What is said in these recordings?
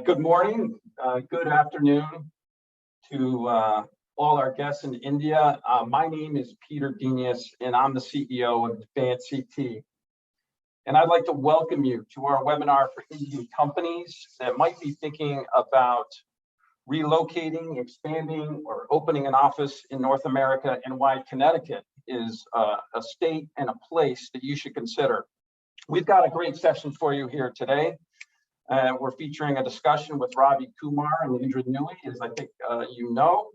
Good morning, good afternoon to all our guests in India. My name is Peter Denious, and I'm the CEO of AdvanceCT. And I'd like to welcome you to our webinar for Indian companies that might be thinking about relocating, expanding, or opening an office in North America, and why Connecticut is a state and a place that you should consider. We've got a great session for you here today. We're featuring a discussion with Ravi Kumar and Indra Nooyi, as I think you know.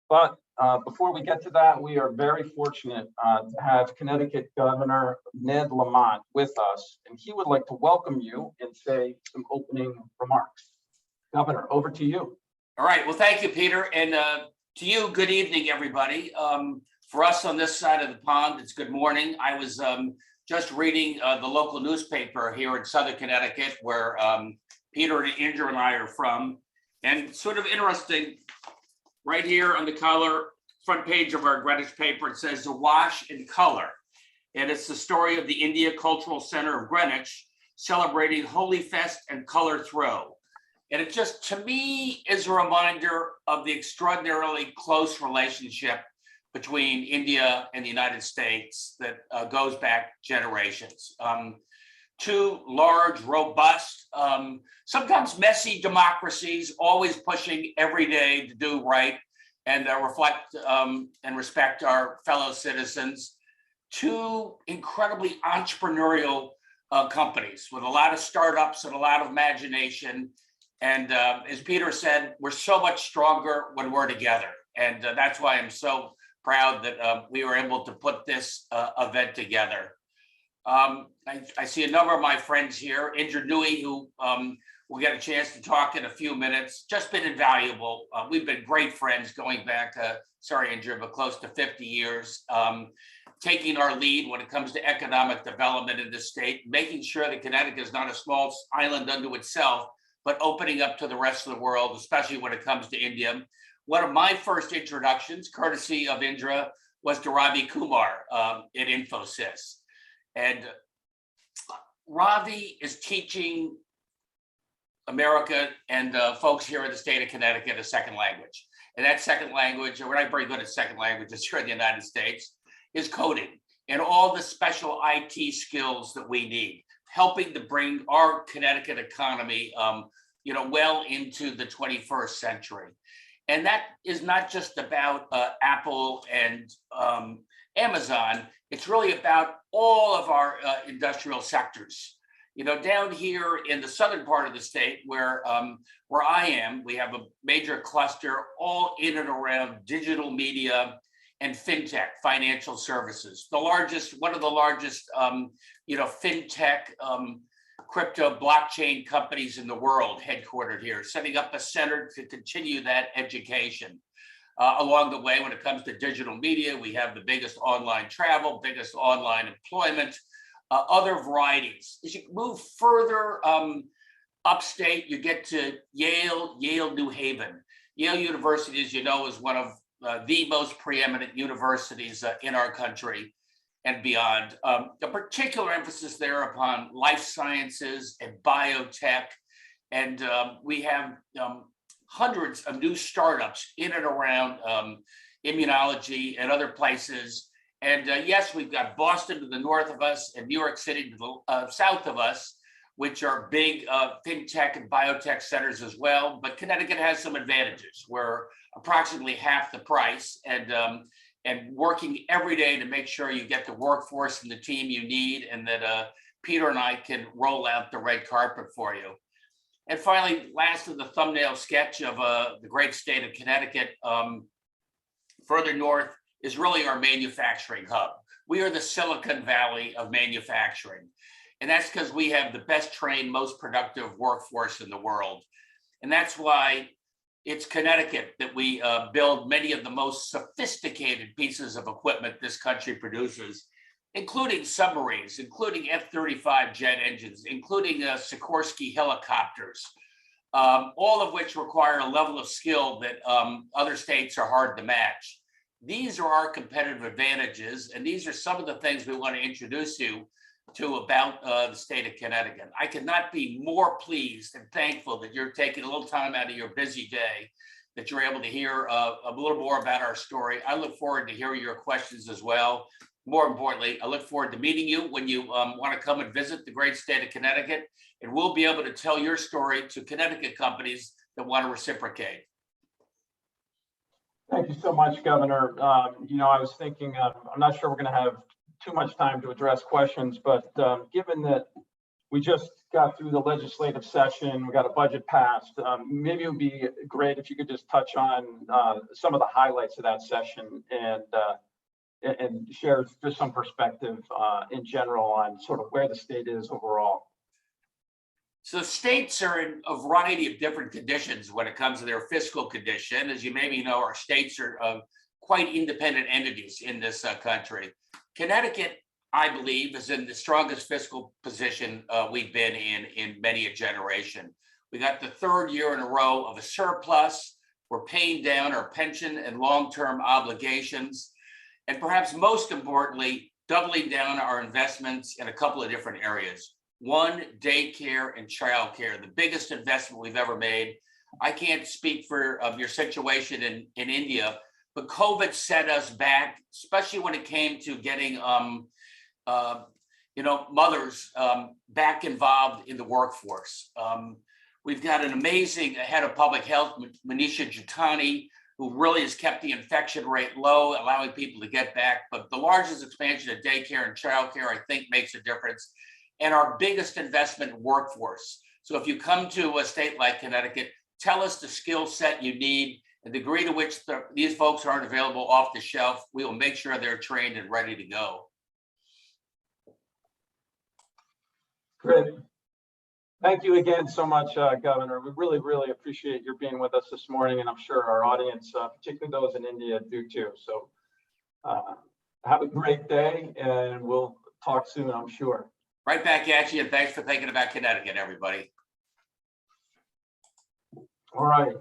But before we get to that, we are very fortunate to have Connecticut Governor Ned Lamont with us, and he would like to welcome you and say some opening remarks. Governor, over to you. All right. Well, thank you, Peter. And to you, good evening, everybody. For us on this side of the pond, it's good morning. I was just reading the local newspaper here in Southern Connecticut, where Peter and Indra and I are from. And sort of interesting, right here on the front page of our Greenwich paper, it says "The Wash in Color." And it's the story of the India Cultural Center of Greenwich celebrating Holi Fest and Color Throw. And it just, to me, is a reminder of the extraordinarily close relationship between India and the United States that goes back generations. Two large, robust, sometimes messy democracies, always pushing every day to do right and reflect and respect our fellow citizens. Two incredibly entrepreneurial companies with a lot of startups and a lot of imagination. And as Peter said, we're so much stronger when we're together. And that's why I'm so proud that we were able to put this event together. I see a number of my friends here. Indra Nooyi, who we'll get a chance to talk in a few minutes, just been invaluable. We've been great friends going back, sorry, Indra, but close to 50 years, taking our lead when it comes to economic development in the state, making sure that Connecticut is not a small island unto itself, but opening up to the rest of the world, especially when it comes to India. One of my first introductions, courtesy of Indra, was to Ravi Kumar at Infosys. And Ravi is teaching America and folks here in the state of Connecticut a second language. And that second language, and we're not very good at second languages here in the United States, is coding and all the special IT skills that we need, helping to bring our Connecticut economy well into the 21st century. And that is not just about Apple and Amazon. It's really about all of our industrial sectors. Down here in the southern part of the state where I am, we have a major cluster all in and around digital media and fintech, financial services. One of the largest, fintech, crypto blockchain companies in the world, headquartered here, setting up a center to continue that education. Along the way, when it comes to digital media, we have the biggest online travel, biggest online employment, other varieties. As you move further upstate, you get to Yale, New Haven. Yale University, as you know, is one of the most preeminent universities in our country and beyond. A particular emphasis there upon life sciences and biotech. And we have hundreds of new startups in and around immunology and other places. And yes, we've got Boston to the north of us and New York City to the south of us, which are big fintech and biotech centers as well. But Connecticut has some advantages. We're approximately half the price and working every day to make sure you get the workforce and the team you need, and that Peter and I can roll out the red carpet for you. And finally, last of the thumbnail sketch of the great state of Connecticut, further north is really our manufacturing hub. We are the Silicon Valley of manufacturing. And that's because we have the best trained, most productive workforce in the world. And that's why it's Connecticut that we build many of the most sophisticated pieces of equipment this country produces, including submarines, including F-35 jet engines, including Sikorsky helicopters, all of which require a level of skill that other states are hard to match. These are our competitive advantages, and these are some of the things we want to introduce you to about the state of Connecticut. I could not be more pleased and thankful that you're taking a little time out of your busy day, that you're able to hear a little more about our story. I look forward to hearing your questions as well. More importantly, I look forward to meeting you when you want to come and visit the great state of Connecticut, and we'll be able to tell your story to Connecticut companies that want to reciprocate. Thank you so much, Governor. I was thinking, I'm not sure we're going to have too much time to address questions, but given that we just got through the legislative session, we got a budget passed, maybe it would be great if you could just touch on some of the highlights of that session and share just some perspective in general on sort of where the state is overall. So states are in a variety of different conditions when it comes to their fiscal condition. As you maybe know, our states are quite independent entities in this country. Connecticut, I believe, is in the strongest fiscal position we've been in many a generation. We got the third year in a row of a surplus. We're paying down our pension and long-term obligations. And perhaps most importantly, doubling down our investments in a couple of different areas. One, daycare and childcare, the biggest investment we've ever made. I can't speak for your situation in India, but COVID set us back, especially when it came to getting mothers back involved in the workforce. We've got an amazing head of public health, Manisha Jitani, who really has kept the infection rate low, allowing people to get back. But the largest expansion of daycare and childcare, I think, makes a difference. And our biggest investment in workforce. So if you come to a state like Connecticut, tell us the skill set you need, and the degree to which these folks aren't available off the shelf. We will make sure they're trained and ready to go. Great. Thank you again so much, Governor. We really, really appreciate your being with us this morning, and I'm sure our audience, particularly those in India, do too. So have a great day, and we'll talk soon, I'm sure. Right back at you, and thanks for thinking about Connecticut, everybody. All right.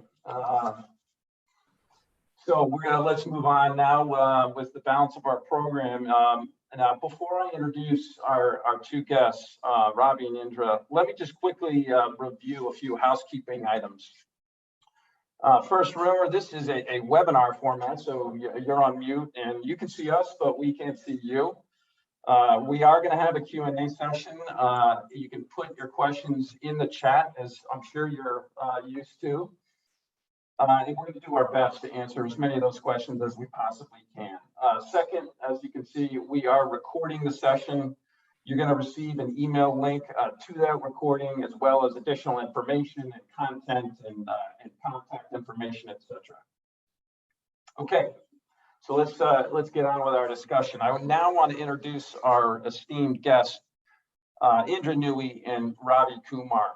So let's move on now with the balance of our program. Now, before I introduce our two guests, Ravi and Indra, let me just quickly review a few housekeeping items. First, remember, this is a webinar format, so you're on mute, and you can see us, but we can't see you. We are going to have a Q&A session. You can put your questions in the chat, as I'm sure you're used to. And we're going to do our best to answer as many of those questions as we possibly can. Second, as you can see, we are recording the session. You're going to receive an email link to that recording, as well as additional information and content and contact information, etc. Okay. So let's get on with our discussion. I would now want to introduce our esteemed guests, Indra Nooyi and Ravi Kumar.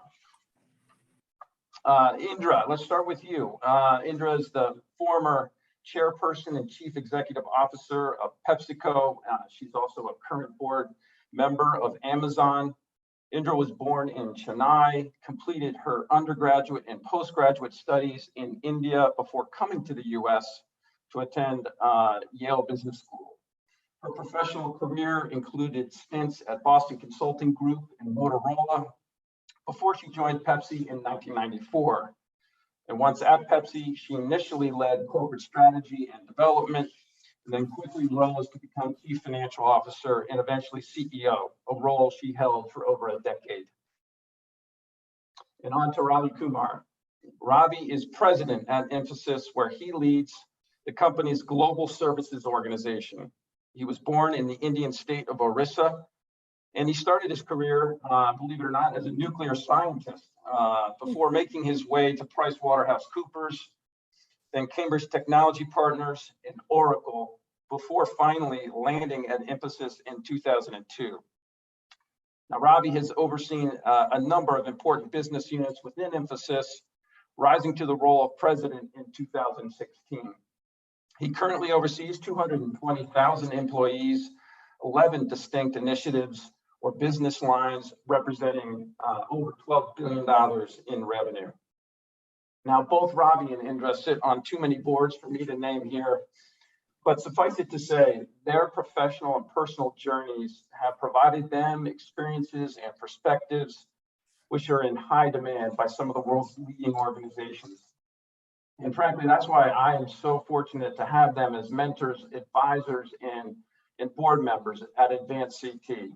Indra, let's start with you. Indra is the former chairperson and chief executive officer of PepsiCo. She's also a current board member of Amazon. Indra was born in Chennai, completed her undergraduate and postgraduate studies in India before coming to the US to attend Yale Business School. Her professional career included stints at Boston Consulting Group and Motorola before she joined Pepsi in 1994. And once at Pepsi, she initially led corporate strategy and development, and then quickly rose to become chief financial officer and eventually CEO, a role she held for over a decade. And on to Ravi Kumar. Ravi is president at Infosys, where he leads the company's global services organization. He was born in the Indian state of Orissa, and he started his career, believe it or not, as a nuclear scientist before making his way to PricewaterhouseCoopers, then Cambridge Technology Partners and Oracle, before finally landing at Infosys in 2002. Now, Ravi has overseen a number of important business units within Infosys, rising to the role of president in 2016. He currently oversees 220,000 employees, 11 distinct initiatives or business lines representing over $12 billion in revenue. Now, both Ravi and Indra sit on too many boards for me to name here, But suffice it to say, their professional and personal journeys have provided them experiences and perspectives which are in high demand by some of the world's leading organizations. And frankly, that's why I am so fortunate to have them as mentors, advisors, and board members at AdvanceCT.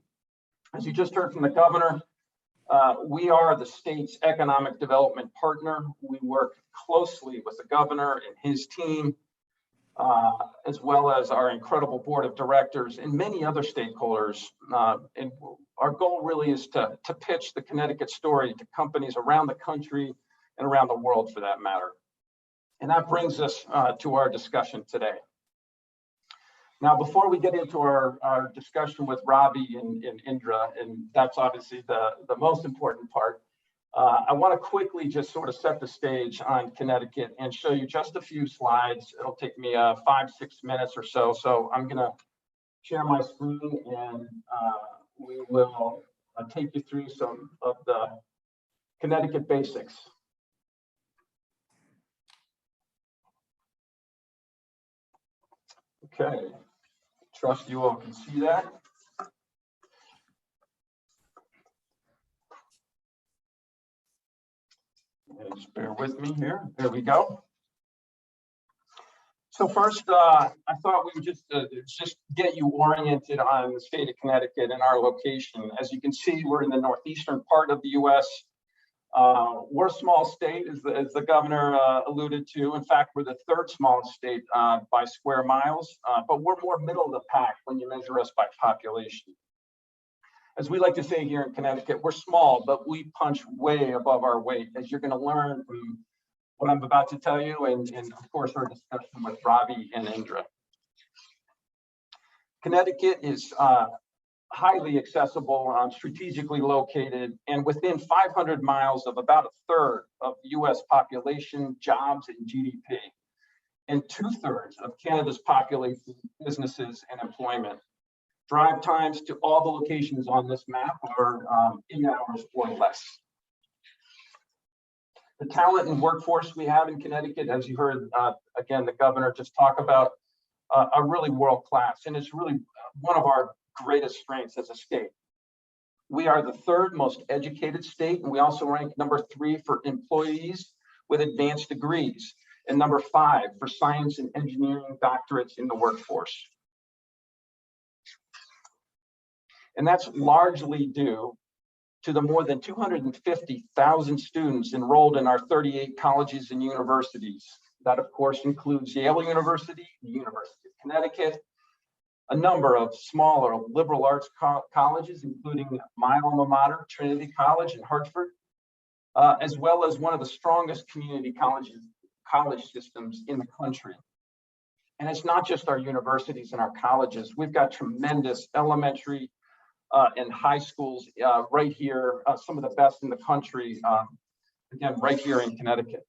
As you just heard from the governor, we are the state's economic development partner. We work closely with the governor and his team, as well as our incredible board of directors and many other stakeholders. And our goal really is to pitch the Connecticut story to companies around the country and around the world for that matter. And that brings us to our discussion today. Now, before we get into our discussion with Ravi and Indra, and that's obviously the most important part, I want to quickly just sort of set the stage on Connecticut and show you just a few slides. It'll take me 5-6 minutes or so. So I'm going to share my screen and we will take you through some of the Connecticut basics. Okay, trust you all can see that. Just bear with me here. There we go. So first, I thought we would just get you oriented on the state of Connecticut and our location. As you can see, we're in the northeastern part of the U.S. We're a small state, as the governor alluded to. In fact, we're the third smallest state by square miles, but we're more middle of the pack when you measure us by population. As we like to say here in Connecticut, we're small, but we punch way above our weight, as you're going to learn from what I'm about to tell you, and of course, our discussion with Ravi and Indra. Connecticut is highly accessible, strategically located, and within 500 miles of about a third of the U.S. population, jobs, and GDP, and 2/3 of Canada's population, businesses, and employment. Drive times to all the locations on this map are 8 hours or less. The talent and workforce we have in Connecticut, as you heard, again, the governor just talk about, are really world-class, and it's really one of our greatest strengths as a state. We are the third most educated state, and we also rank #3 for employees with advanced degrees, and #5 for science and engineering doctorates in the workforce. And that's largely due to the more than 250,000 students enrolled in our 38 colleges and universities. That, of course, includes Yale University, the University of Connecticut, a number of smaller liberal arts colleges, including my alma mater, Trinity College in Hartford, as well as one of the strongest community college systems in the country. And it's not just our universities and our colleges. We've got tremendous elementary and high schools right here, some of the best in the country, again, right here in Connecticut.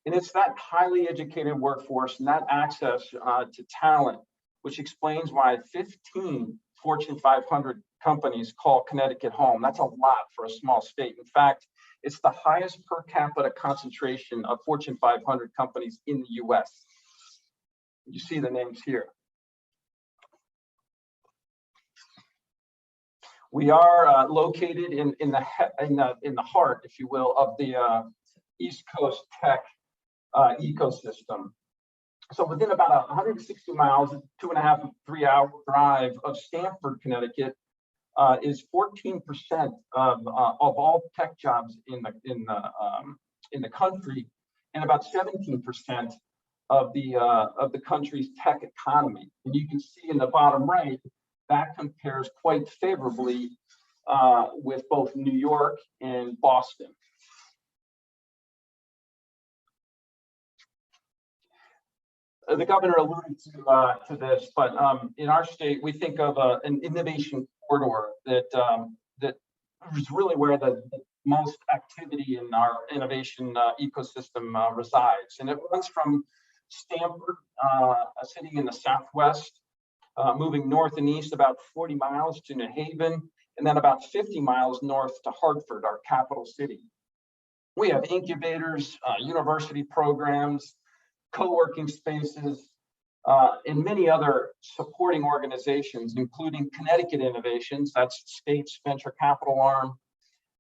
And it's that highly educated workforce and that access to talent, which explains why 15 Fortune 500 companies call Connecticut home. That's a lot for a small state. In fact, it's the highest per capita concentration of Fortune 500 companies in the US. You see the names here. We are located in the heart, if you will, of the East Coast tech ecosystem. So within about 160 miles, 2.5 to 3 hour drive of Stamford, Connecticut, is 14% of all tech jobs in the country, and about 17% of the country's tech economy. And you can see in the bottom right, that compares quite favorably with both New York and Boston. The governor alluded to this, but in our state, we think of an innovation corridor that is really where the most activity in our innovation ecosystem resides. And it runs from Stamford, a city in the Southwest, moving north and east about 40 miles to New Haven, and then about 50 miles north to Hartford, our capital city. We have incubators, university programs, co-working spaces, and many other supporting organizations, including Connecticut Innovations, that's the state's venture capital arm,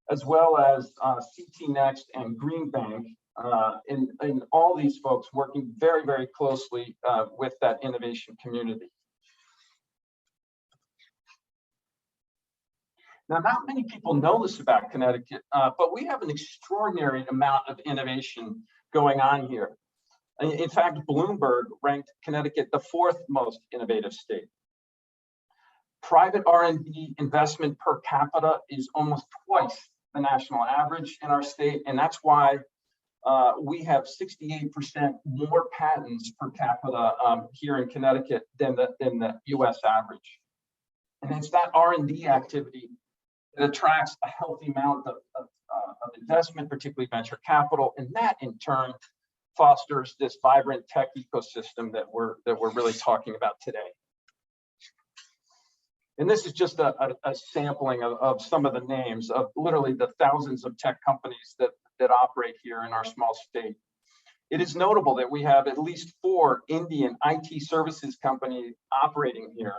as well as CT Next and Green Bank, and all these folks working very, very closely with that innovation community. Now, not many people know this about Connecticut, but we have an extraordinary amount of innovation going on here. In fact, Bloomberg ranked Connecticut the 4th most innovative state. Private R&D investment per capita is almost twice the national average in our state, and that's why we have 68% more patents per capita here in Connecticut than the U.S. average. And it's that R&D activity that attracts a healthy amount of investment, particularly venture capital, and that in turn fosters this vibrant tech ecosystem that we're really talking about today. And this is just a sampling of some of the names of literally the thousands of tech companies that operate here in our small state. It is notable that we have at least 4 Indian IT services companies operating here.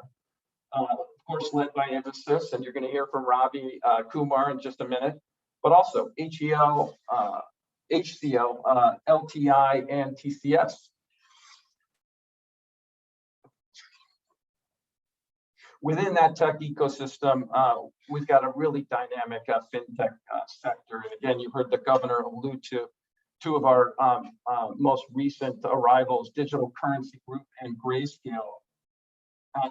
Of course, led by Infosys, and you're going to hear from Ravi Kumar in just a minute, but also HCL, LTI, and TCS. Within that tech ecosystem, we've got a really dynamic fintech sector. And again, you heard the governor allude to 2 of our most recent arrivals, Digital Currency Group and Grayscale.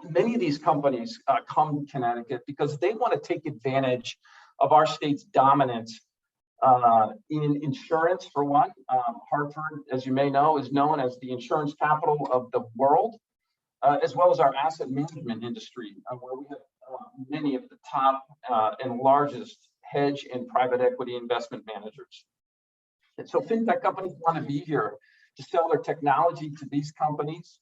Many of these companies come to Connecticut because they want to take advantage of our state's dominance in insurance, for one. Hartford, as you may know, is known as the insurance capital of the world, as well as our asset management industry, where we have many of the top and largest hedge and private equity investment managers. And so fintech companies want to be here to sell their technology to these companies,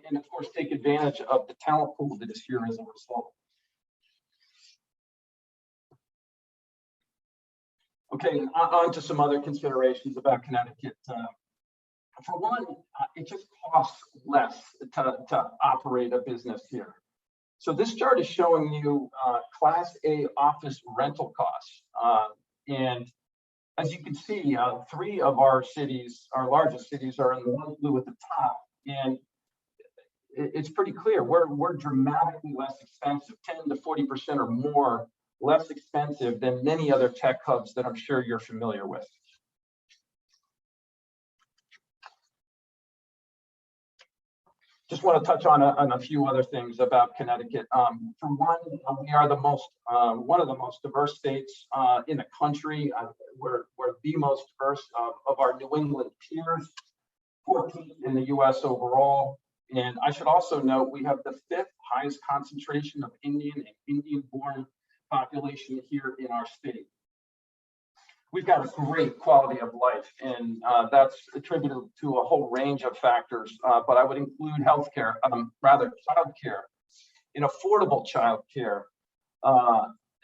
and of course, take advantage of the talent pool that is here as a result. Okay, on to some other considerations about Connecticut. For one, it just costs less to operate a business here. So this chart is showing you Class A office rental costs. And as you can see, 3 of our cities, our largest cities, are in the light blue at the top. And it's pretty clear, we're dramatically less expensive, 10 to 40% or more less expensive than many other tech hubs that I'm sure you're familiar with. Just want to touch on a few other things about Connecticut. For one, we are the most one of the most diverse states in the country. We're the most diverse of our New England peers, 14th in the U.S. overall. And I should also note we have the 5th highest concentration of Indian and Indian-born population here in our state. We've got a great quality of life, and that's attributed to a whole range of factors, but I would include healthcare, rather childcare, and affordable childcare,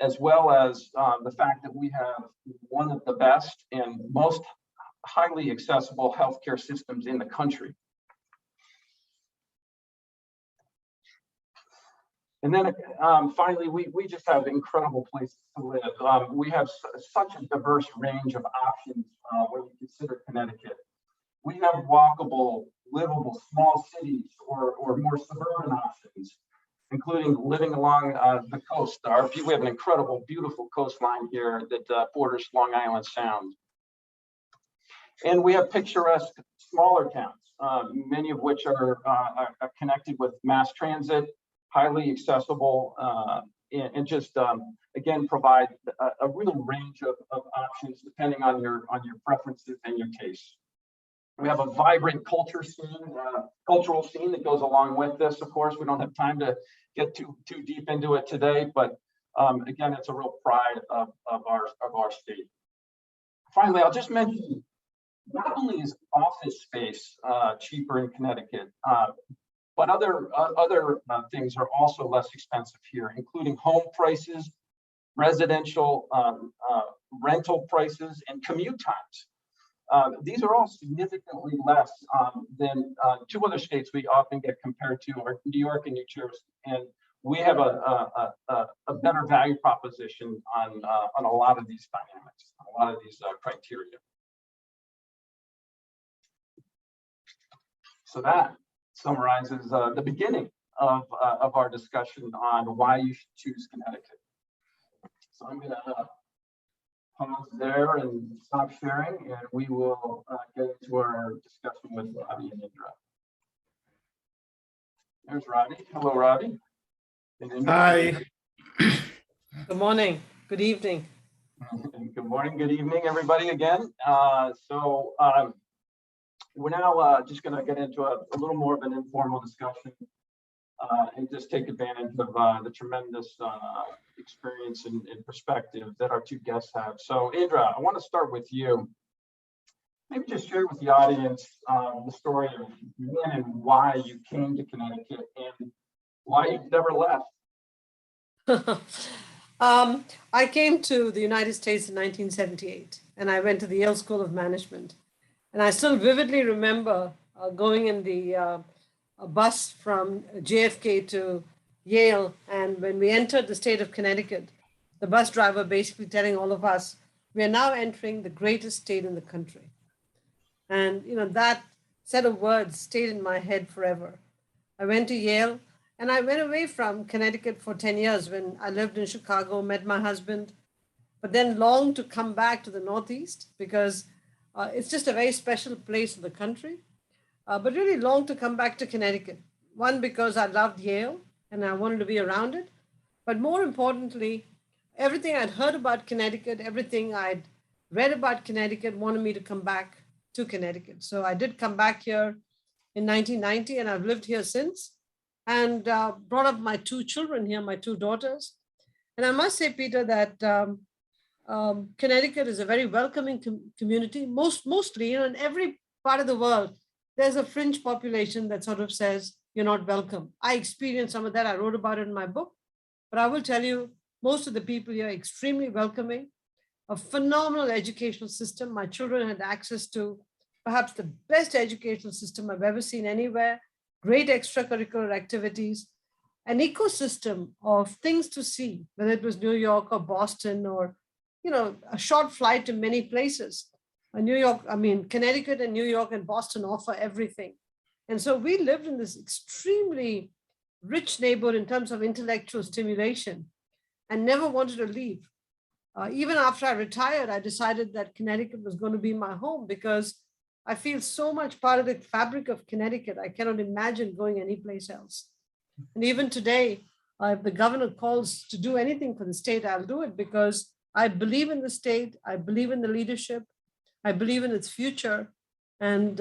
as well as the fact that we have one of the best and most highly accessible healthcare systems in the country. And then finally, we just have incredible places to live. We have such a diverse range of options when you consider Connecticut. We have walkable, livable small cities or more suburban options, including living along the coast. We have an incredible, beautiful coastline here that borders Long Island Sound. And we have picturesque smaller towns, many of which are connected with mass transit, highly accessible, and just again provide a real range of options depending on your preferences and your tastes. We have a vibrant cultural scene that goes along with this. Of course, we don't have time to get too deep into it today, but again, it's a real pride of our state. Finally, I'll just mention, not only is office space cheaper in Connecticut, but other things are also less expensive here, including home prices, residential rental prices, and commute times. These are all significantly less than two other states we often get compared to are New York and New Jersey. And we have a better value proposition on a lot of these dynamics, a lot of these criteria. So that summarizes the beginning of our discussion on why you should choose Connecticut. So I'm going to pause there and stop sharing, and we will get into our discussion with Ravi and Indra. There's Ravi. Hello, Ravi. Hi. Good morning. Good evening. Good morning. Good evening, everybody. Again, we're now just going to get into a little more of an informal discussion and just take advantage of the tremendous experience and perspective that our two guests have. So, Indra, I want to start with you. Maybe just share with the audience the story of when and why you came to Connecticut and why you've never left. I came to the United States in 1978, and I went to the Yale School of Management. And I still vividly remember going in the a bus from JFK to Yale. And when we entered the state of Connecticut, the bus driver basically telling all of us, we are now entering the greatest state in the country. And that set of words stayed in my head forever. I went to Yale, and I went away from Connecticut for 10 years when I lived in Chicago, met my husband, but then longed to come back to the Northeast because it's just a very special place in the country, but really longed to come back to Connecticut. One, because I loved Yale and I wanted to be around it. But more importantly, everything I'd heard about Connecticut, everything I'd read about Connecticut wanted me to come back to Connecticut. So I did come back here in 1990, and I've lived here since, and brought up my two children here, my two daughters. And I must say, Peter, that Connecticut is a very welcoming community. Mostly, in every part of the world, there's a fringe population that sort of says you're not welcome. I experienced some of that. I wrote about it in my book. But I will tell you, most of the people here are extremely welcoming. A phenomenal educational system. My children had access to perhaps the best educational system I've ever seen anywhere. Great extracurricular activities, an ecosystem of things to see, whether it was New York or Boston or, a short flight to many places. Connecticut and New York and Boston offer everything. And so we lived in this extremely rich neighborhood in terms of intellectual stimulation and never wanted to leave. Even after I retired, I decided that Connecticut was going to be my home because I feel so much part of the fabric of Connecticut. I cannot imagine going anyplace else. And even today, if the governor calls to do anything for the state, I'll do it because I believe in the state. I believe in the leadership. I believe in its future. And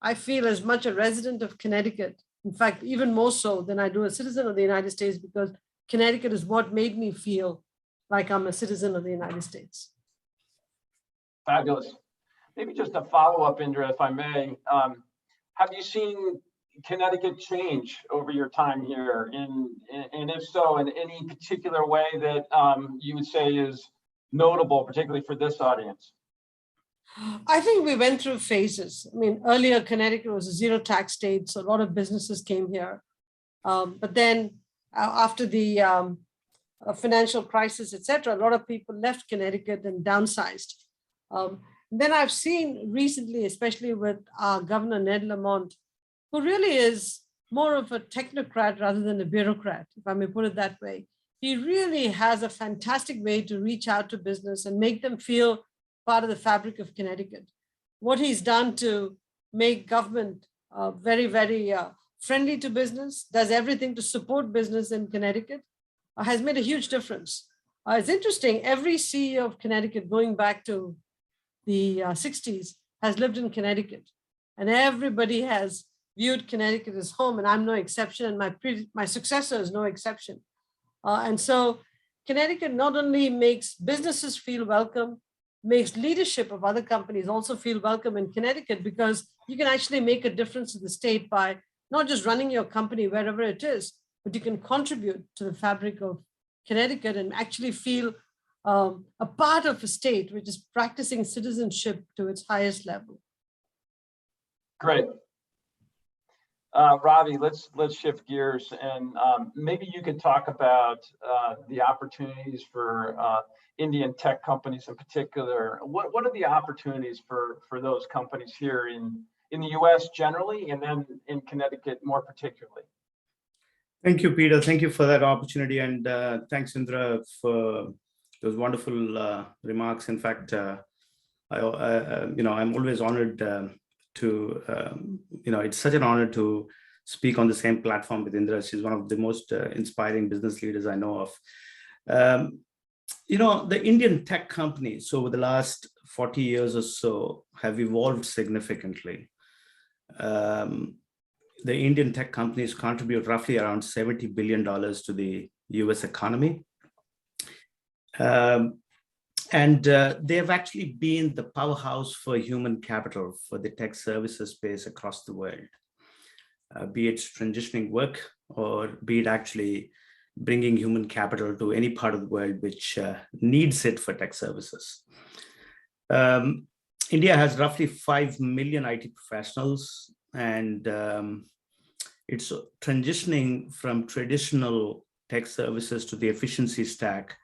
I feel as much a resident of Connecticut, in fact, even more so than I do a citizen of the United States, because Connecticut is what made me feel like I'm a citizen of the United States. Fabulous. Maybe just a follow-up, Indra, if I may. Have you seen Connecticut change over your time here? And if so, in any particular way that you would say is notable, particularly for this audience? I think we went through phases. Earlier Connecticut was a zero tax state, so a lot of businesses came here. But then after the financial crisis, etc., a lot of people left Connecticut and downsized. Then I've seen recently, especially with our Governor Ned Lamont, who really is more of a technocrat rather than a bureaucrat, if I may put it that way. He really has a fantastic way to reach out to business and make them feel part of the fabric of Connecticut. What he's done to make government very, very friendly to business, does everything to support business in Connecticut, has made a huge difference. It's interesting, every CEO of Connecticut going back to the 60s has lived in Connecticut, and everybody has viewed Connecticut as home, and I'm no exception, and my successor is no exception. And so Connecticut not only makes businesses feel welcome, makes leadership of other companies also feel welcome in Connecticut, because you can actually make a difference in the state by not just running your company wherever it is, but you can contribute to the fabric of Connecticut and actually feel a part of a state which is practicing citizenship to its highest level. Great. Ravi, let's shift gears, and maybe you could talk about the opportunities for Indian tech companies in particular. What are the opportunities for those companies here in the US generally, and then in Connecticut more particularly? Thank you, Peter. Thank you for that opportunity, and thanks, Indra, for those wonderful remarks. In fact, I'm always honored it's such an honor to speak on the same platform with Indra. She's one of the most inspiring business leaders I know of. The Indian tech companies over the last 40 years or so have evolved significantly. The Indian tech companies contribute roughly around $70 billion to the US economy. And they have actually been the powerhouse for human capital for the tech services space across the world, be it transitioning work or be it actually bringing human capital to any part of the world which needs it for tech services. India has roughly 5 million IT professionals, and it's transitioning from traditional tech services to the efficiency stack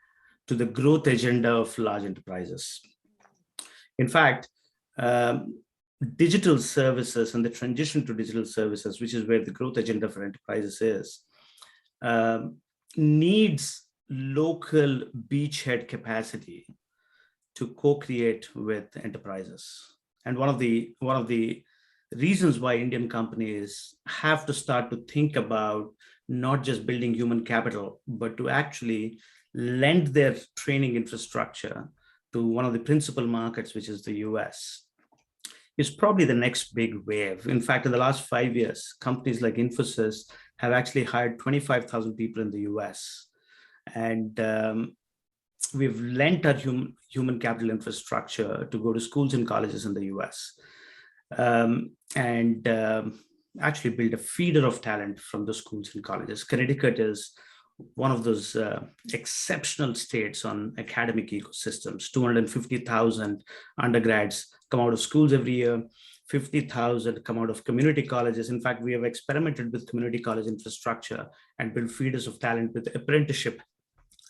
to the growth agenda of large enterprises. In fact, digital services and the transition to digital services, which is where the growth agenda for enterprises is, needs local beachhead capacity to co-create with enterprises. And one of the reasons why Indian companies have to start to think about not just building human capital, but to actually lend their training infrastructure to one of the principal markets, which is the US, is probably the next big wave. In fact, in the last 5 years, companies like Infosys have actually hired 25,000 people in the US. And we've lent our human capital infrastructure to go to schools and colleges in the US. And actually build a feeder of talent from the schools and colleges. Connecticut is one of those exceptional states on academic ecosystems. 250,000 undergrads come out of schools every year. 50,000 come out of community colleges. In fact, we have experimented with community college infrastructure and built feeders of talent with apprenticeship.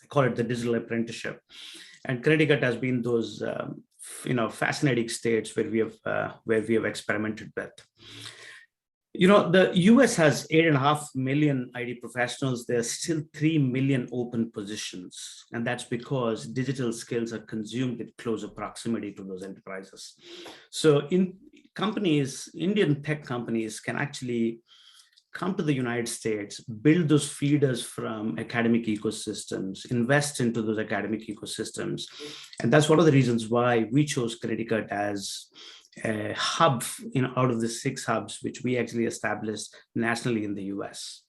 I call it the digital apprenticeship. And Connecticut has been those fascinating states where we have experimented with. The US has 8.5 million IT professionals. There's still 3 million open positions. And that's because digital skills are consumed in closer proximity to those enterprises. So Indian tech companies can actually come to the United States, build those feeders from academic ecosystems, invest into those academic ecosystems. And that's one of the reasons why we chose Connecticut as a hub out of the 6 hubs, which we actually established nationally in the US.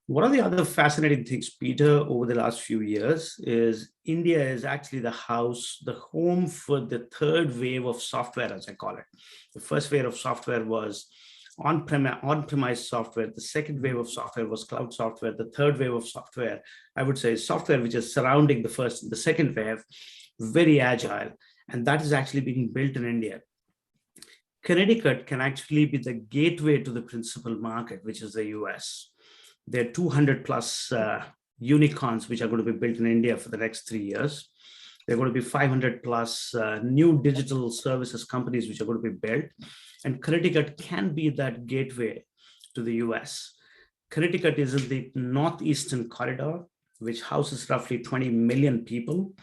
One of the other fascinating things, Peter, over the last few years is India is actually the home for the third wave of software, as I call it. The first wave of software was on-premise software. The second wave of software was cloud software. The third wave of software, I would say, is software which is surrounding the first and the second wave, very agile. And that is actually being built in India. Connecticut can actually be the gateway to the principal market, which is the US. There are 200 plus unicorns which are going to be built in India for the next 3 years. There are going to be 500 plus new digital services companies which are going to be built. And Connecticut can be that gateway to the US. Connecticut is in the northeastern corridor, which houses roughly 20 million people.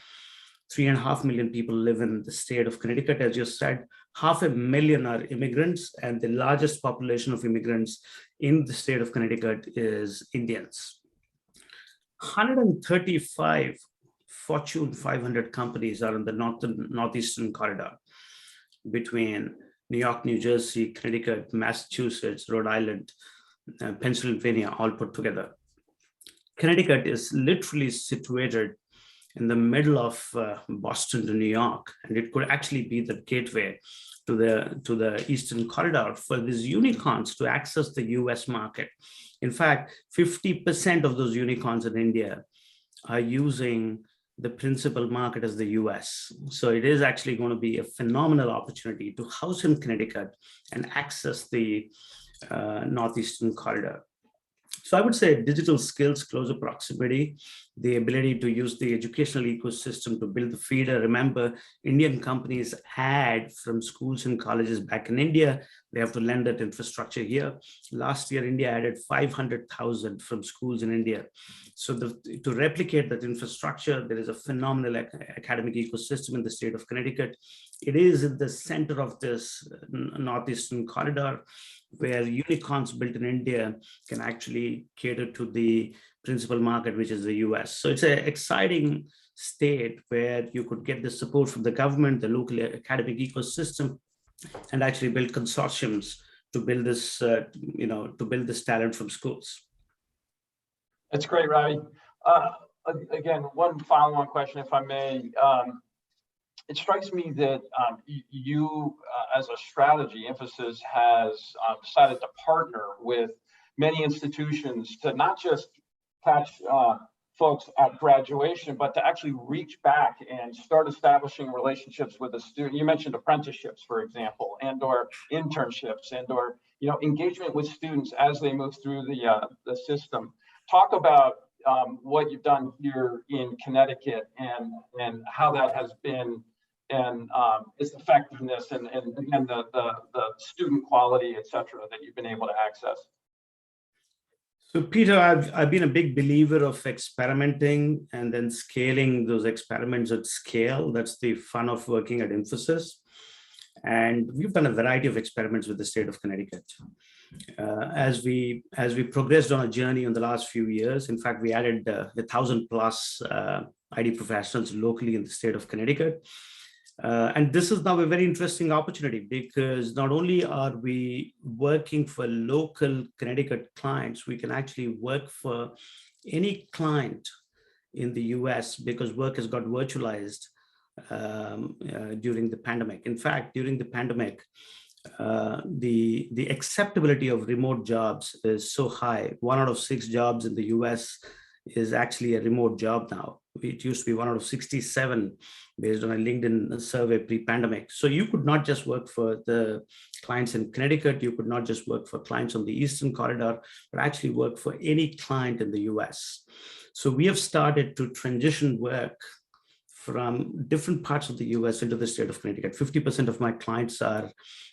3.5 million people live in the state of Connecticut. As you said, 500,000 are immigrants, and the largest population of immigrants in the state of Connecticut is Indians. 135 Fortune 500 companies are in the northeastern corridor between New York, New Jersey, Connecticut, Massachusetts, Rhode Island, Pennsylvania, all put together. Connecticut is literally situated in the middle of Boston to New York, and it could actually be the gateway to the Eastern Corridor for these unicorns to access the US market. In fact, 50% of those unicorns in India are using the principal market is the US. So it is actually going to be a phenomenal opportunity to house in Connecticut and access the Northeastern corridor. So I would say digital skills, closer proximity, the ability to use the educational ecosystem to build the feeder. Remember, Indian companies add from schools and colleges back in India. They have to lend that infrastructure here. Last year, India added 500,000 from schools in India. So to replicate that infrastructure, there is a phenomenal academic ecosystem in the state of Connecticut. It is in the center of this Northeastern corridor, where unicorns built in India can actually cater to the principal market, which is the US. So it's an exciting state where you could get the support from the government, the local academic ecosystem, and actually build consortiums to build this, to build this talent from schools. That's great, Ravi. Again, one follow-on question, if I may. It strikes me that you, as a strategy, Infosys has decided to partner with many institutions to not just catch folks at graduation, but to actually reach back and start establishing relationships with a student. You mentioned apprenticeships, for example, and/or internships, and/or engagement with students as they move through the system. Talk about what you've done here in Connecticut and how that has been, and its effectiveness, and the student quality, et cetera, that you've been able to access. So Peter, I've been a big believer of experimenting and then scaling those experiments at scale. That's the fun of working at Infosys. And we've done a variety of experiments with the state of Connecticut. As we progressed on a journey in the last few years, in fact, we added 1,000+ ID professionals locally in the state of Connecticut. And this is now a very interesting opportunity, because not only are we working for local Connecticut clients, we can actually work for any client in the US, because work has got virtualized during the pandemic. In fact, during the pandemic, the acceptability of remote jobs is so high. 1 out of 6 jobs in the US is actually a remote job now. It used to be 1 out of 67 based on a LinkedIn survey pre-pandemic. So you could not just work for the clients in Connecticut, you could not just work for clients on the Eastern Corridor, but actually work for any client in the US. So we have started to transition work from different parts of the US into the state of Connecticut. 50% of my clients are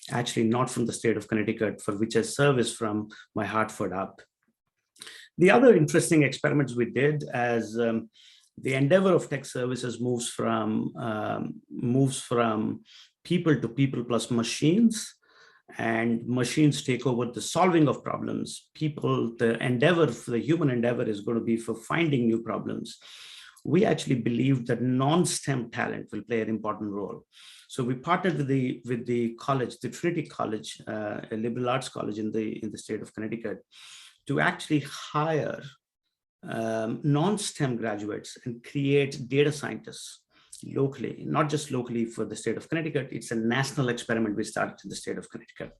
actually not from the state of Connecticut, for which I service from my Hartford up. The other interesting experiments we did, as the endeavor of tech services moves from people to people plus machines, and machines take over the solving of problems. People, the human endeavor is going to be for finding new problems. We actually believe that non-STEM talent will play an important role. So we partnered with the college, the Trinity College, a liberal arts college in the state of Connecticut, to actually hire non-STEM graduates and create data scientists locally, not just locally for the state of Connecticut. It's a national experiment we started in the state of Connecticut.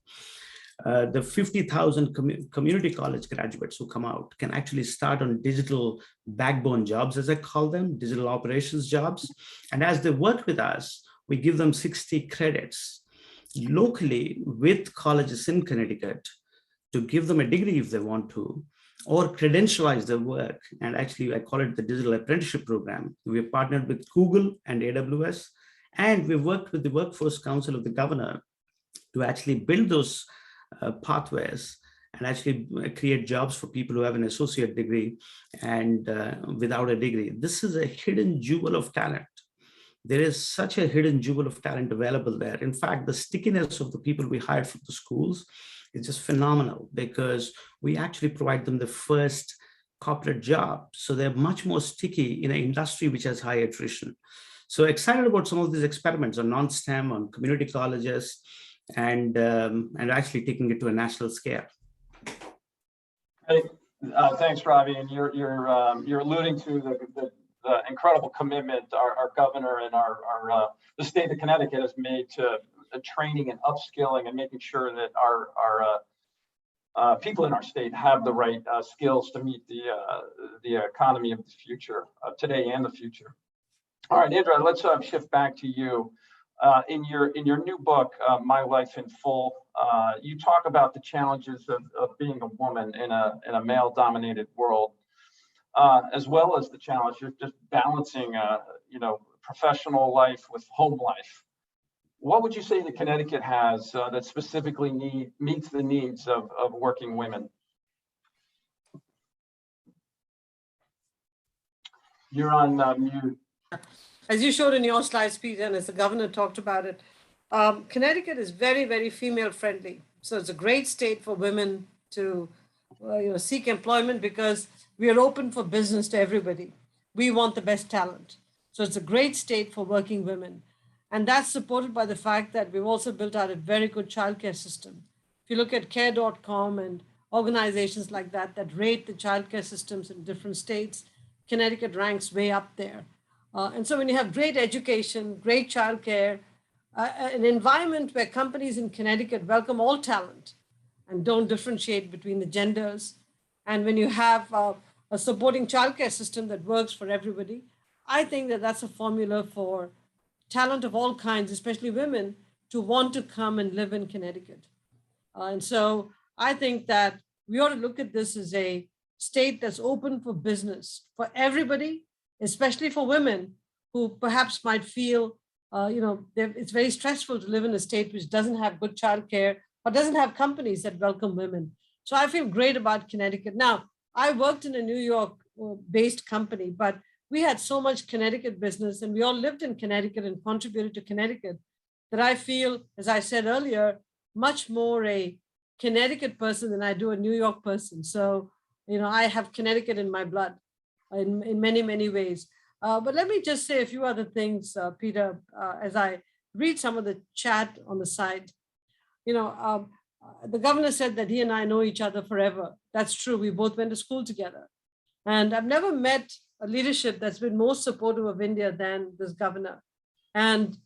The 50,000 community college graduates who come out can actually start on digital backbone jobs, as I call them, digital operations jobs. And as they work with us, we give them 60 credits locally with colleges in Connecticut to give them a degree if they want to, or credentialize their work. And actually, I call it the digital apprenticeship program. We've partnered with Google and AWS, and we've worked with the Workforce Council of the governor to actually build those pathways and actually create jobs for people who have an associate degree and without a degree. This is a hidden jewel of talent. There is such a hidden jewel of talent available there. In fact, the stickiness of the people we hired from the schools is just phenomenal, because we actually provide them the first corporate job. So they're much more sticky in an industry which has high attrition. So excited about some of these experiments on non-STEM, on community colleges, and actually taking it to a national scale. Hey, thanks, Ravi. And you're alluding to the incredible commitment our governor and the state of Connecticut has made to training and upskilling and making sure that our people in our state have the right skills to meet the economy of the future, today and the future. All right, Indra, let's shift back to you. In your new book, My Life in Full, you talk about the challenges of being a woman in a male-dominated world, as well as the challenge of just balancing, professional life with home life. What would you say that Connecticut has that specifically meets the needs of working women? You're on mute. As you showed in your slides, Peter, and as the governor talked about it, Connecticut is very, very female friendly. So it's a great state for women to seek employment because we are open for business to everybody. We want the best talent. So it's a great state for working women. And that's supported by the fact that we've also built out a very good childcare system. If you look at care.com and organizations like that rate the childcare systems in different states, Connecticut ranks way up there. And so when you have great education, great childcare, an environment where companies in Connecticut welcome all talent and don't differentiate between the genders, and when you have a supporting childcare system that works for everybody, I think that that's a formula for talent of all kinds, especially women, to want to come and live in Connecticut. And so I think that we ought to look at this as a state that's open for business for everybody, especially for women who perhaps might feel, it's very stressful to live in a state which doesn't have good childcare or doesn't have companies that welcome women. So I feel great about Connecticut. Now, I worked in a New York-based company, but we had so much Connecticut business and we all lived in Connecticut and contributed to Connecticut that I feel, as I said earlier, much more a Connecticut person than I do a New York person. So, I have Connecticut in my blood in many, many ways. But let me just say a few other things, Peter, as I read some of the chat on the side. The governor said that he and I know each other forever. That's true. We both went to school together. And I've never met a leadership that's been more supportive of India than this governor. And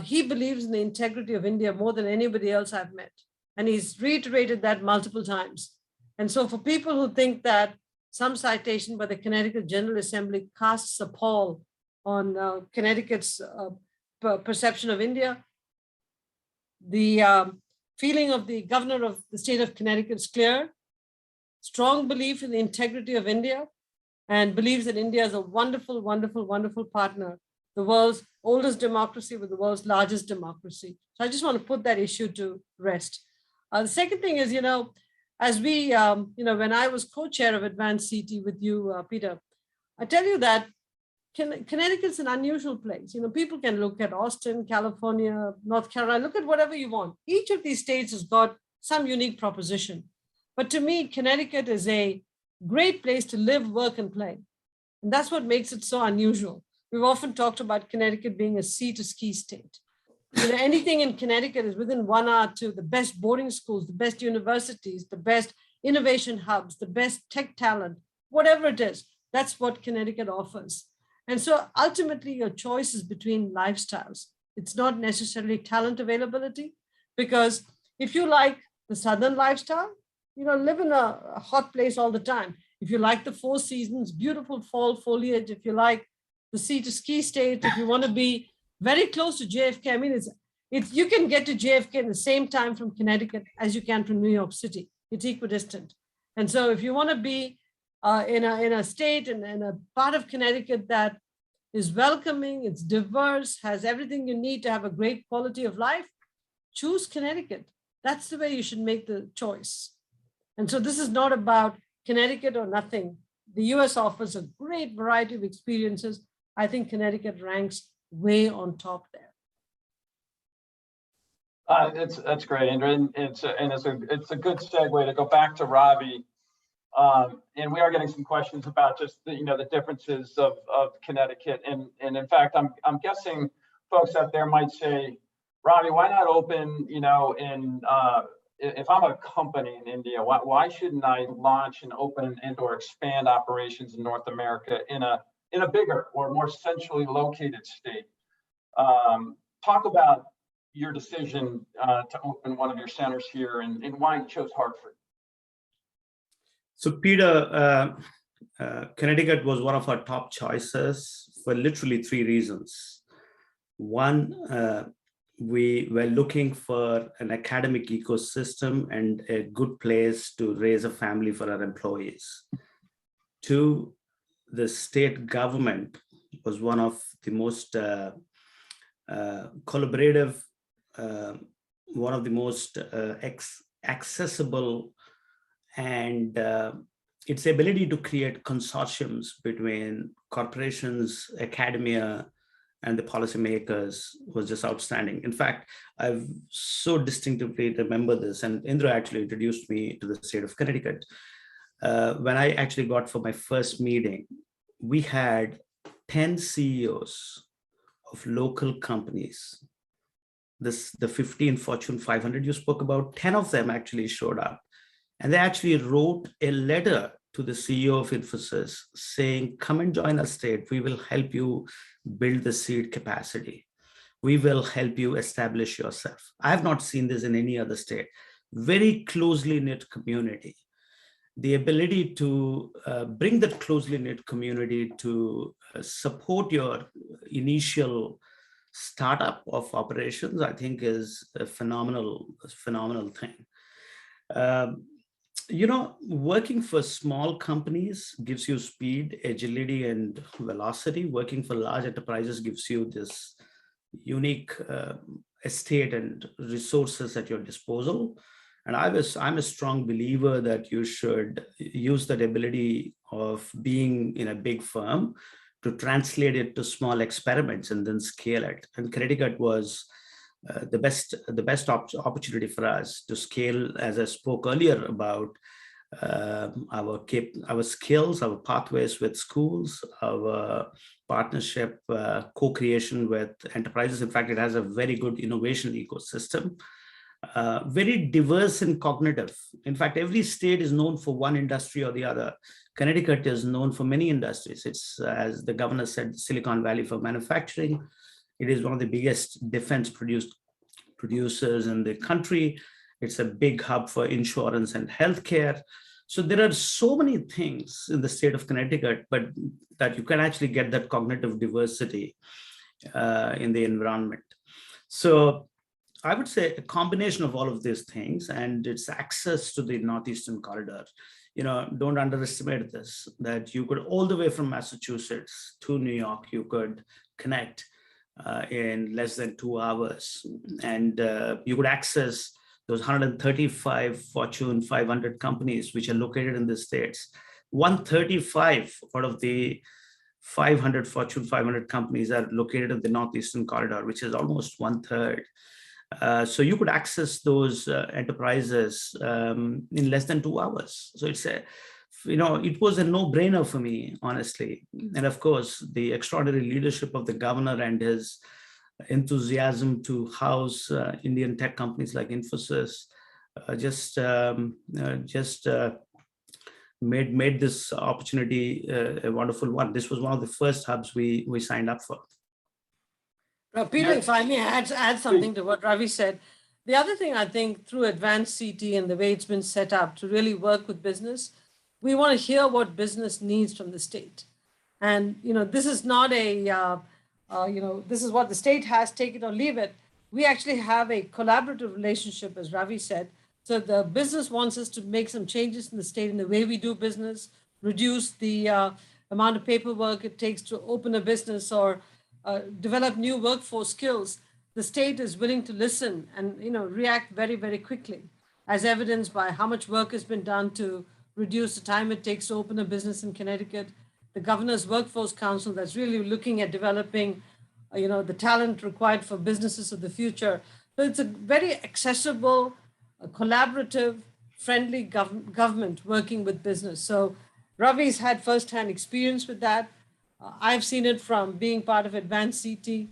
he believes in the integrity of India more than anybody else I've met. And he's reiterated that multiple times. And so for people who think that some citation by the Connecticut General Assembly casts a pall on Connecticut's perception of India, the feeling of the governor of the state of Connecticut is clear, strong belief in the integrity of India, and believes that India is a wonderful, wonderful, wonderful partner, the world's oldest democracy with the world's largest democracy. So I just want to put that issue to rest. The second thing is, as we, when I was co-chair of AdvanceCT with you, Peter, I tell you that Connecticut's an unusual place. People can look at Austin, California, North Carolina, look at whatever you want. Each of these states has got some unique proposition. But to me, Connecticut is a great place to live, work, and play. And that's what makes it so unusual. We've often talked about Connecticut being a sea to ski state. Anything in Connecticut is within 1 hour to the best boarding schools, the best universities, the best innovation hubs, the best tech talent, whatever it is, that's what Connecticut offers. And so ultimately your choice is between lifestyles. It's not necessarily talent availability, because if you like the Southern lifestyle, live in a hot place all the time. If you like the 4 seasons, beautiful fall foliage, if you like the sea to ski state, if you want to be very close to JFK. I mean, you can get to JFK in the same time from Connecticut as you can from New York City. It's equidistant. And so if you want to be in a state and in a part of Connecticut that is welcoming, it's diverse, has everything you need to have a great quality of life, choose Connecticut. That's the way you should make the choice. And so this is not about Connecticut or nothing. The US offers a great variety of experiences. I think Connecticut ranks way on top there. That's great, Indra, and it's a good segue to go back to Ravi, and we are getting some questions about just the differences of Connecticut, and in fact, I'm guessing folks out there might say, Ravi, why not open if I'm a company in India, why shouldn't I launch and open and/or expand operations in North America in a bigger or more centrally located state? Talk about your decision to open one of your centers here and why you chose Hartford. So Peter, Connecticut was one of our top choices for literally 3 reasons. One, we were looking for an academic ecosystem and a good place to raise a family for our employees. 2, the state government was one of the most collaborative, one of the most accessible, and its ability to create consortiums between corporations, academia, and the policymakers was just outstanding. In fact, I so distinctively remember this, and Indra actually introduced me to the state of Connecticut. When I actually got for my first meeting, we had 10 CEOs of local companies. The 15 Fortune 500 you spoke about, 10 of them actually showed up. And they actually wrote a letter to the CEO of Infosys saying, come and join our state. We will help you build the seed capacity. We will help you establish yourself. I have not seen this in any other state. Very closely knit community. The ability to bring that closely knit community to support your initial startup of operations, I think is a phenomenal thing. Working for small companies gives you speed, agility, and velocity. Working for large enterprises gives you this unique estate and resources at your disposal. And I'm a strong believer that you should use that ability of being in a big firm to translate it to small experiments and then scale it. And Connecticut was the best opportunity for us to scale, as I spoke earlier about our skills, our pathways with schools, our partnership, co-creation with enterprises. In fact, it has a very good innovation ecosystem. Very diverse and cognitive. In fact, every state is known for one industry or the other. Connecticut is known for many industries. It's, as the governor said, Silicon Valley for manufacturing. It is one of the biggest defense producers in the country. It's a big hub for insurance and healthcare. So there are so many things in the state of Connecticut, but that you can actually get that cognitive diversity in the environment. So I would say a combination of all of these things, and its access to the Northeastern corridor. Don't underestimate this, that you could all the way from Massachusetts to New York, you could connect in less than 2 hours. And you could access those 135 Fortune 500 companies, which are located in the States. 135 out of the 500 Fortune 500 companies are located in the Northeastern corridor, which is almost 1/3. So you could access those enterprises in less than 2 hours. So it was a no-brainer for me, honestly. And of course, the extraordinary leadership of the governor and his enthusiasm to house Indian tech companies like Infosys just made this opportunity a wonderful one. This was one of the first hubs we signed up for. Peter, if I may add something to what Ravi said. The other thing I think through AdvanceCT and the way it's been set up to really work with business, we want to hear what business needs from the state. And, this is not this is what the state has, take it or leave it. We actually have a collaborative relationship, as Ravi said. So the business wants us to make some changes in the state in the way we do business, reduce the amount of paperwork it takes to open a business or develop new workforce skills. The state is willing to listen and react very, very quickly, as evidenced by how much work has been done to reduce the time it takes to open a business in Connecticut. The Governor's Workforce Council that's really looking at developing, the talent required for businesses of the future. So it's a very accessible, collaborative, friendly government working with business. So Ravi's had firsthand experience with that. I've seen it from being part of AdvanceCT,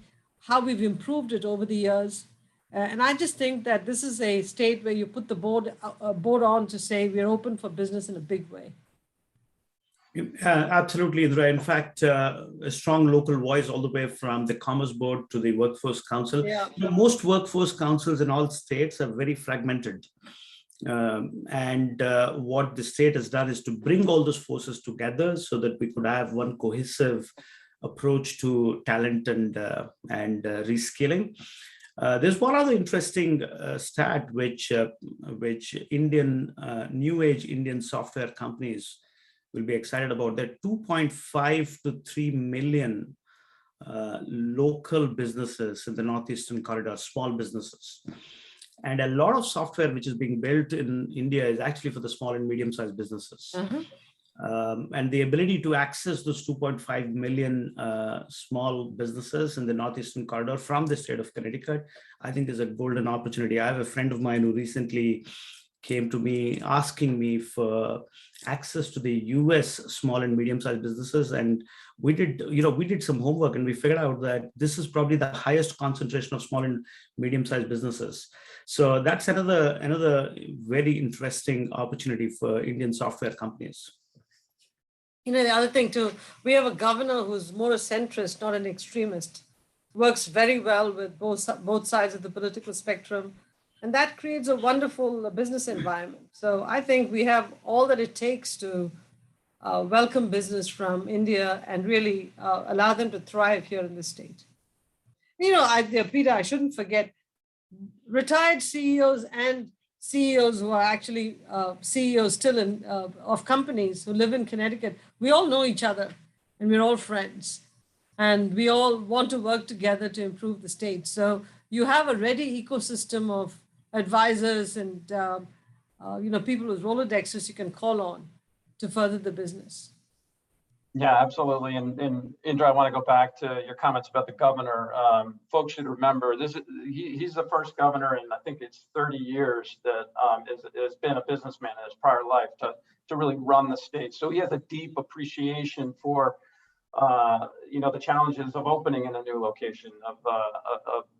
how we've improved it over the years. And I just think that this is a state where you put the board on to say we're open for business in a big way. Absolutely, Indra. In fact, a strong local voice all the way from the Commerce Board to the Workforce Council. Yeah. Most workforce councils in all states are very fragmented. What the state has done is to bring all those forces together so that we could have one cohesive approach to talent and reskilling. There's one other interesting stat which Indian new age Indian software companies will be excited about. There are 2.5 to 3 million local businesses in the Northeastern Corridor, small businesses. And a lot of software which is being built in India is actually for the small and medium-sized businesses. And the ability to access those 2.5 million small businesses in the Northeastern Corridor from the state of Connecticut, I think is a golden opportunity. I have a friend of mine who recently came to me asking me for access to the US small and medium-sized businesses. And we did some homework and we figured out that this is probably the highest concentration of small and medium-sized businesses. So that's another very interesting opportunity for Indian software companies. The other thing too, we have a governor who's more a centrist, not an extremist, works very well with both sides of the political spectrum. And that creates a wonderful business environment. So I think we have all that it takes to welcome business from India and really allow them to thrive here in the state. Peter, I shouldn't forget, retired CEOs and CEOs who are actually CEOs still of companies who live in Connecticut, we all know each other and we're all friends. And we all want to work together to improve the state. So you have a ready ecosystem of advisors and people with Rolodexes you can call on to further the business. Yeah, absolutely. And Indra, I want to go back to your comments about the governor. Folks should remember he's the first governor in, I think it's 30 years that has been a businessman in his prior life to really run the state. So he has a deep appreciation for the challenges of opening in a new location, of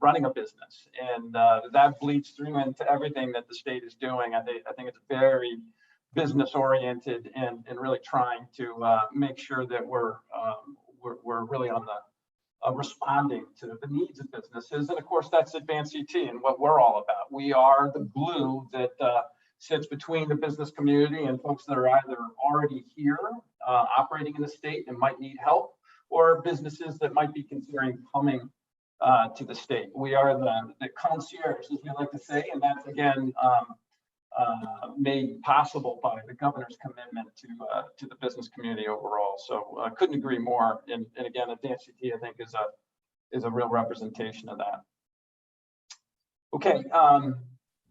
running a business, and that bleeds through into everything that the state is doing. I think it's very business oriented and really trying to make sure that we're really on the responding to the needs of businesses, and of course that's AdvanceCT and what we're all about. We are the glue that sits between the business community and folks that are either already here operating in the state and might need help, or businesses that might be considering coming to the state. We are the concierge, as we like to say, and that's again made possible by the governor's commitment to the business community overall. So I couldn't agree more. And again, AdvanceCT I think is a real representation of that. Okay.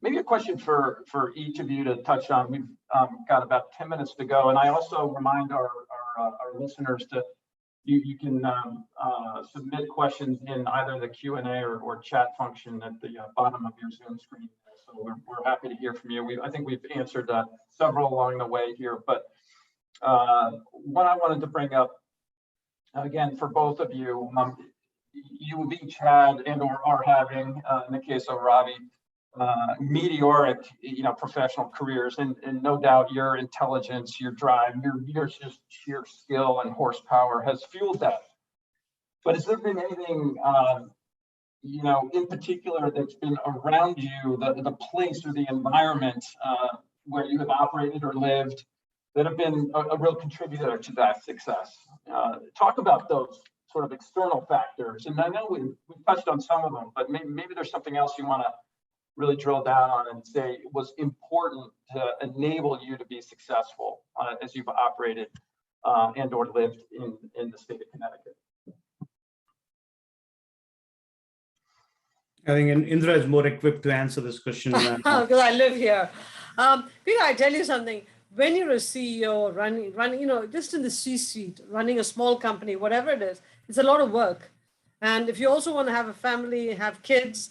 Maybe a question for each of you to touch on. We've got about 10 minutes to go. And I also remind our listeners you can submit questions in either the Q&A or chat function at the bottom of your Zoom screen. So we're happy to hear from you. I think we've answered several along the way here, but what I wanted to bring up, again, for both of you, you have each had and or are having, in the case of Ravi, meteoric, professional careers, and no doubt your intelligence, your drive, your just sheer skill and horsepower has fueled that. But has there been anything, in particular that's been around you, the place or the environment where you have operated or lived that have been a real contributor to that success? Talk about those sort of external factors. And I know we touched on some of them, but maybe there's something else you want to really drill down on and say was important to enable you to be successful as you've operated and or lived in the state of Connecticut. I think Indra is more equipped to answer this question. Because I live here. Peter, I tell you something. When you're a CEO running, just in the C-suite, running a small company, whatever it is, it's a lot of work. And if you also want to have a family, have kids,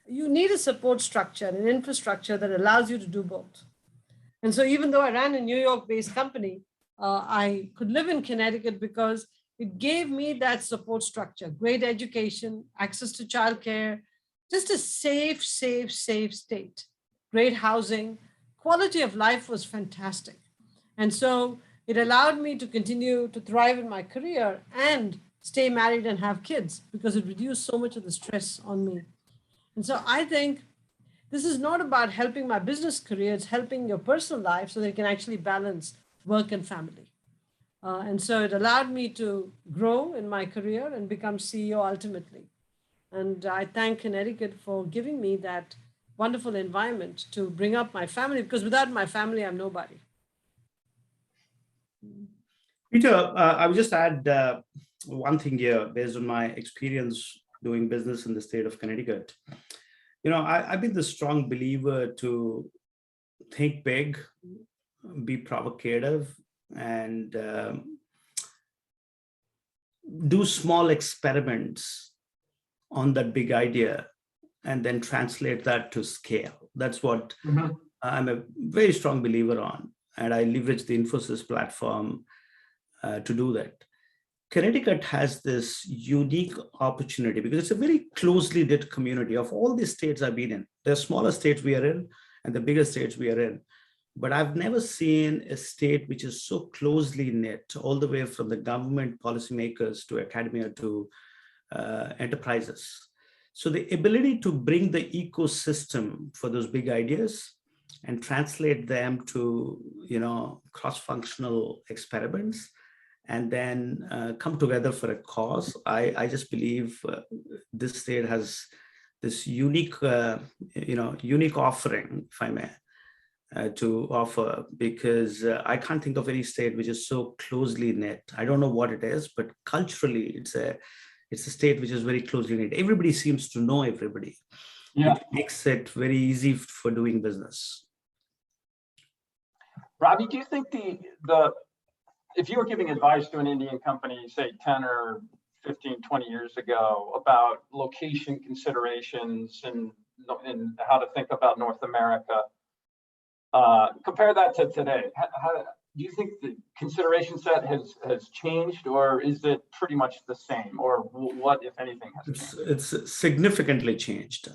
you need a support structure, an infrastructure that allows you to do both. And so even though I ran a New York-based company, I could live in Connecticut because it gave me that support structure, great education, access to childcare, just a safe state, great housing, quality of life was fantastic. And so it allowed me to continue to thrive in my career and stay married and have kids because it reduced so much of the stress on me. And so I think this is not about helping my business career, it's helping your personal life so that you can actually balance work and family. And so it allowed me to grow in my career and become CEO ultimately. And I thank Connecticut for giving me that wonderful environment to bring up my family, because without my family, I'm nobody. Peter, I would just add one thing here based on my experience doing business in the state of Connecticut. I've been the strong believer to think big, be provocative, and do small experiments on that big idea and then translate that to scale. That's what I'm a very strong believer on. And I leverage the Infosys platform to do that. Connecticut has this unique opportunity because it's a very closely knit community of all the states I've been in. There are smaller states we are in and the bigger states we are in. But I've never seen a state which is so closely knit, all the way from the government policymakers to academia to enterprises. So the ability to bring the ecosystem for those big ideas and translate them to, cross-functional experiments, and then come together for a cause. I just believe this state has this unique, unique offering, if I may, to offer, because I can't think of any state which is so closely knit. I don't know what it is, but culturally, it's a state which is very closely knit. Everybody seems to know everybody. Yeah. It makes it very easy for doing business. Ravi, do you think if you were giving advice to an Indian company, say 10 or 15, 20 years ago about location considerations and how to think about North America, compare that to today. How do you think the consideration set has changed, or is it pretty much the same, or what, if anything, has changed? It's significantly changed.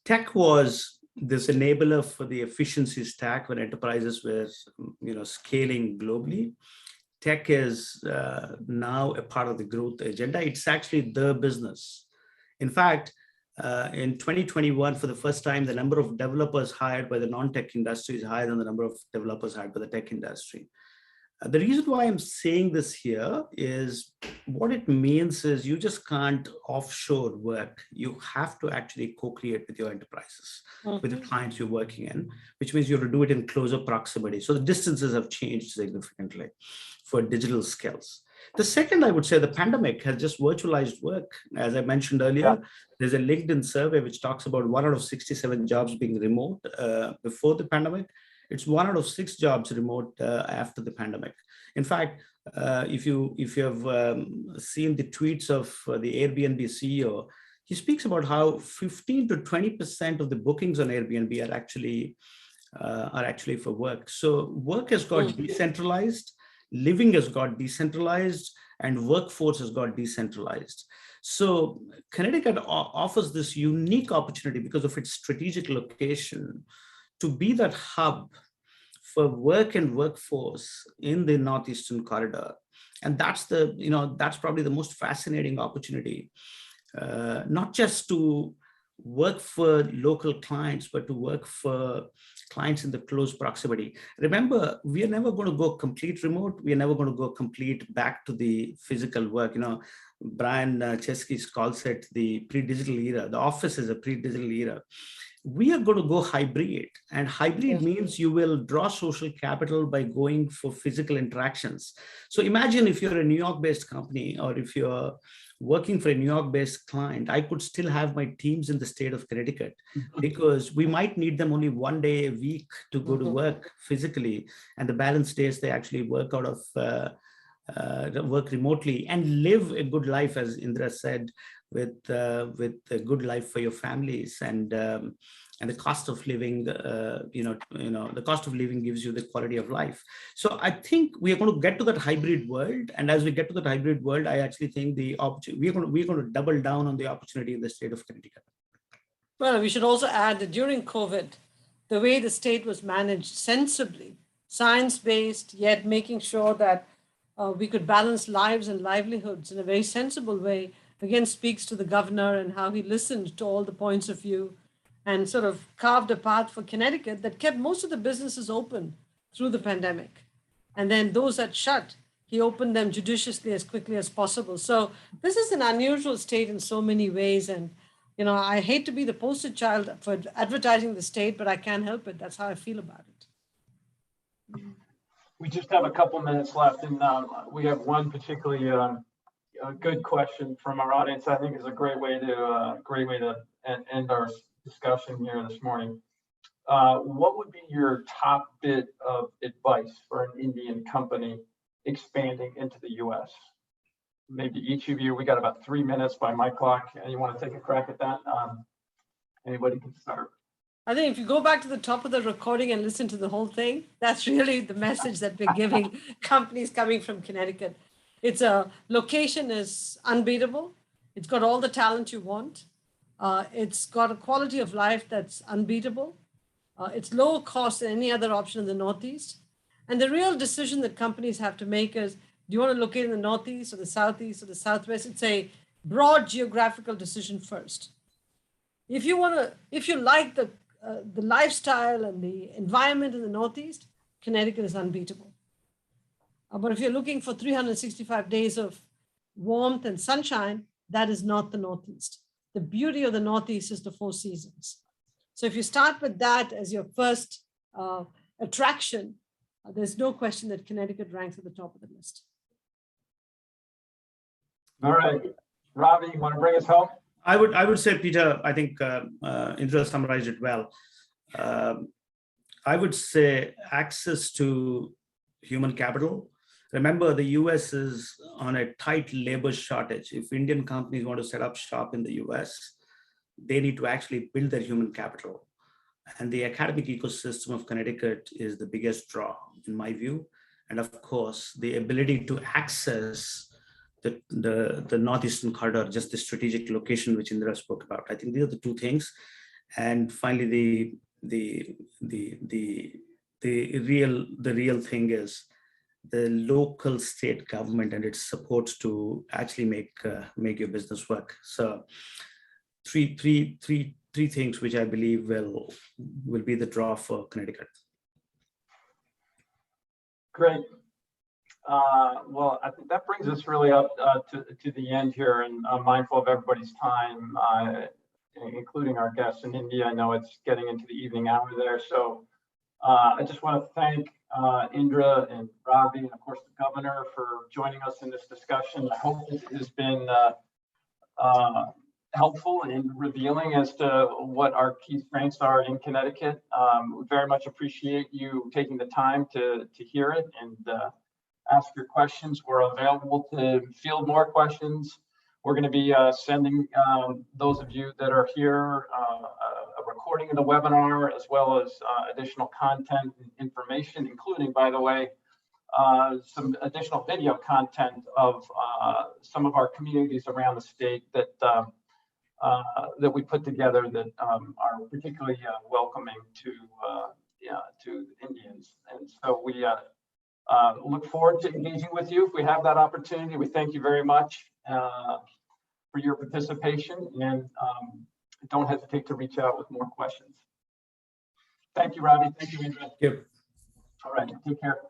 Tech was this enabler for the efficiency stack when enterprises were, scaling globally. Tech is now a part of the growth agenda. It's actually the business. In fact, in 2021, for the first time, the number of developers hired by the non-tech industry is higher than the number of developers hired by the tech industry. The reason why I'm saying this here is what it means is you just can't offshore work. You have to actually co-create with your enterprises, with the clients you're working in, which means you have to do it in closer proximity. So the distances have changed significantly for digital skills. The second, I would say, the pandemic has just virtualized work. As I mentioned earlier, there's a LinkedIn survey which talks about 1 out of 67 jobs being remote before the pandemic. It's 1 out of 6 jobs remote after the pandemic. In fact, if you have seen the tweets of the Airbnb CEO, he speaks about how 15 to 20% of the bookings on Airbnb are actually for work. So work has got decentralized, living has got decentralized, and workforce has got decentralized. So Connecticut offers this unique opportunity because of its strategic location to be that hub for work and workforce in the Northeastern corridor. And that's that's probably the most fascinating opportunity, not just to work for local clients, but to work for clients in the close proximity. Remember, we are never going to go complete remote. We are never going to go complete back to the physical work. Brian Chesky calls it the pre-digital era. The office is a pre-digital era. We are going to go hybrid, and hybrid means you will draw social capital by going for physical interactions. So imagine if you're a New York-based company, or if you're working for a New York-based client, I could still have my teams in the state of Connecticut because we might need them only 1 day a week to go to work physically, and the balance days they actually work out of work remotely and live a good life, as Indra said, with a good life for your families, and the cost of living, the cost of living gives you the quality of life. So I think we are going to get to that hybrid world, and as we get to that hybrid world, I actually think the opportunity we're going to double down on the opportunity in the state of Connecticut. Well, we should also add that during COVID, the way the state was managed sensibly, science-based, yet making sure that we could balance lives and livelihoods in a very sensible way, again speaks to the governor and how he listened to all the points of view and sort of carved a path for Connecticut that kept most of the businesses open through the pandemic. And then those that shut, he opened them judiciously as quickly as possible. So this is an unusual state in so many ways. And, you know, I hate to be the poster child for advertising the state, but I can't help it. That's how I feel about it. We just have a couple minutes left, and we have one particularly good question from our audience. I think is a great way to end our discussion here this morning. What would be your top bit of advice for an Indian company expanding into the U.S.? Maybe each of you. We got about 3 minutes by my clock. You want to take a crack at that? Anybody can start. I think if you go back to the top of the recording and listen to the whole thing, that's really the message that we're giving companies coming from Connecticut. It's a location is unbeatable. It's got all the talent you want. It's got a quality of life that's unbeatable. It's lower cost than any other option in the Northeast. And the real decision that companies have to make is, do you want to locate in the Northeast or the Southeast or the Southwest? It's a broad geographical decision first. If you like the lifestyle and the environment in the Northeast, Connecticut is unbeatable. But if you're looking for 365 days of warmth and sunshine, that is not the Northeast. The beauty of the Northeast is the 4 seasons. So if you start with that as your first attraction, there's no question that Connecticut ranks at the top of the list. All right, Ravi, you want to bring us home? I would say, Peter, I think Indra summarized it well. I would say access to human capital. Remember, the US is on a tight labor shortage. If Indian companies want to set up shop in the US, they need to actually build their human capital. And the academic ecosystem of Connecticut is the biggest draw, in my view. And of course, the ability to access the Northeastern corridor, just the strategic location which Indra spoke about. I think these are the 2 things. And finally, the real thing is the local state government and its support to actually make your business work. So three things which I believe will be the draw for Connecticut. Great. Well, I think that brings us really up to the end here, and I'm mindful of everybody's time, including our guests in India. I know it's getting into the evening hour there, so I just want to thank Indra and Ravi, and of course the governor, for joining us in this discussion. I hope it has been helpful and revealing as to what our key strengths are in Connecticut. We very much appreciate you taking the time to hear it and ask your questions. We're available to field more questions. We're going to be sending those of you that are here a recording of the webinar, as well as additional content and information, including, by the way, some additional video content of some of our communities around the state that we put together that are particularly welcoming to Indians. And so we look forward to engaging with you if we have that opportunity. We thank you very much for your participation, and don't hesitate to reach out with more questions. Thank you, Ravi. Thank you, Indra. Yep. All right, take care.